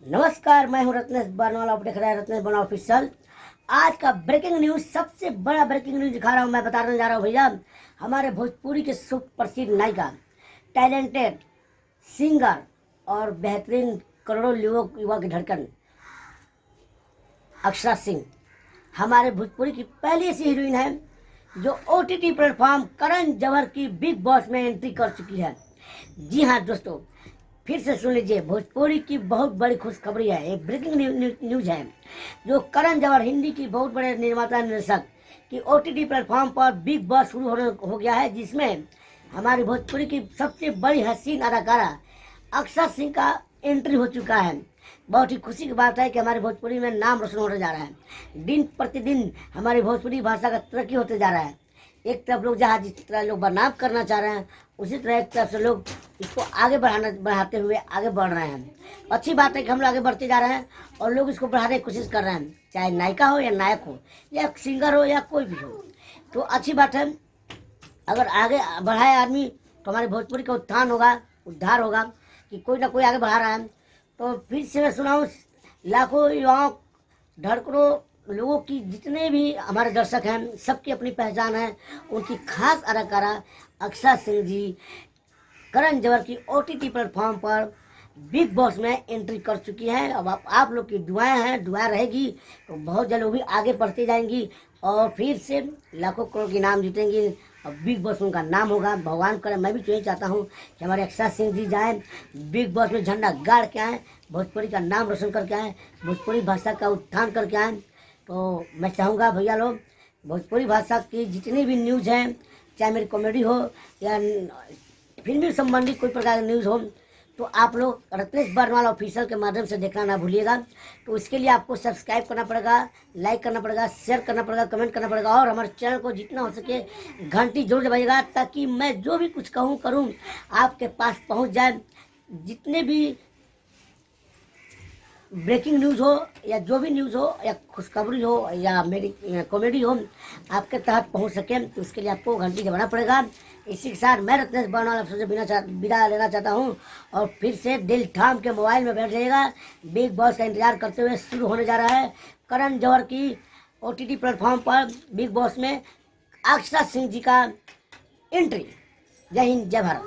नमस्कार, मैं हूं रत्नेश बरनवाल। आप देख रहे हैं रत्नेश बरनवाल ऑफिशियल। आज का ब्रेकिंग न्यूज, सबसे बड़ा ब्रेकिंग न्यूज दिखा रहा हूं, मैं बताने जा रहा हूं भैया। हमारे भोजपुरी के सुप्रसिद्ध नायिका, टैलेंटेड सिंगर और बेहतरीन करोड़ों युवा की धड़कन अक्षरा सिंह हमारे भोजपुरी की पहली ऐसी हीरोइन है जो OTT प्लेटफॉर्म करण जौहर की बिग बॉस में एंट्री कर चुकी है। जी हाँ दोस्तों, फिर से सुन लीजिए, भोजपुरी की बहुत बड़ी खुशखबरी है। एक ब्रेकिंग न्यूज है जो करण जौहर, हिंदी की बहुत बड़े निर्माता निर्देशक की OTT प्लेटफॉर्म पर बिग बॉस शुरू हो गया है, जिसमें हमारी भोजपुरी की सबसे बड़ी हसीन अदाकारा अक्षरा सिंह का एंट्री हो चुका है। बहुत ही खुशी की बात है कि हमारे भोजपुरी में नाम रोशन होने जा रहा है। दिन प्रतिदिन हमारी भोजपुरी भाषा का तरक्की होते जा रहा है। एक तरफ लोग जहाँ जिस तरह लोग बदनाम करना चाह रहे हैं, उसी तरह एक तरफ से लोग इसको आगे बढ़ाते हुए आगे बढ़ रहे हैं। अच्छी बात है कि हम लोग आगे बढ़ते जा रहे हैं और लोग इसको बढ़ाने की कोशिश कर रहे हैं, चाहे नायिका हो या नायक हो या सिंगर हो या कोई भी हो, तो अच्छी बात है। अगर आगे बढ़ाए आदमी तो हमारे भोजपुरी का उत्थान होगा, उद्धार होगा, कि कोई ना कोई आगे बढ़ा रहा है। तो फिर से मैं सुनाऊँ, लाखों युवाओं, धड़कनों लोगों की, जितने भी हमारे दर्शक हैं, सबकी अपनी पहचान है। उनकी खास अदाकारा अक्षरा सिंह जी करण जौहर की OTT प्लेटफॉर्म पर बिग बॉस में एंट्री कर चुकी है। अब आप लोग की दुआएं हैं, दुआ रहेगी तो बहुत जल्द वो भी आगे बढ़ती जाएंगी और फिर से लाखों करोड़ के नाम जीतेंगी और बिग बॉस में उनका नाम होगा। भगवान करे, मैं भी तो यही चाहता हूँ कि हमारे अक्षरा सिंह जी जाएँ, बिग बॉस में झंडा गाड़ के आएँ, भोजपुरी का नाम रोशन करके आएँ, भोजपुरी भाषा का उत्थान करके आएँ। तो मैं चाहूँगा भैया लोग, भोजपुरी भाषा की जितनी भी न्यूज़ हैं, चाहे मेरी कॉमेडी हो या फिल्मी संबंधी कोई प्रकार की न्यूज़ हो, तो आप लोग रत्नेश बरनवाल ऑफिशियल के माध्यम से देखना ना भूलिएगा। तो इसके लिए आपको सब्सक्राइब करना पड़ेगा, लाइक करना पड़ेगा, शेयर करना पड़ेगा, कमेंट करना पड़ेगा और हमारे चैनल को जितना हो सके घंटी जरूर दबाइएगा, ताकि मैं जो भी कुछ कहूँ करूँ आपके पास पहुँच जाए। जितने भी ब्रेकिंग न्यूज़ हो या जो भी न्यूज़ हो या खुशखबरी हो या मेरी कॉमेडी हो, आपके तहत पहुंच सके, तो उसके लिए आपको घंटी दबाना पड़ेगा। इसी के साथ मैं रत्नेश बरनवाल आपसे विदा लेना चाहता हूं और फिर से दिल थाम के मोबाइल में बैठ जाइएगा। बिग बॉस का इंतजार करते हुए शुरू होने जा रहा है करण जौहर की OTT प्लेटफॉर्म पर बिग बॉस में अक्षरा सिंह जी का एंट्री। जय हिंद, जय भारत।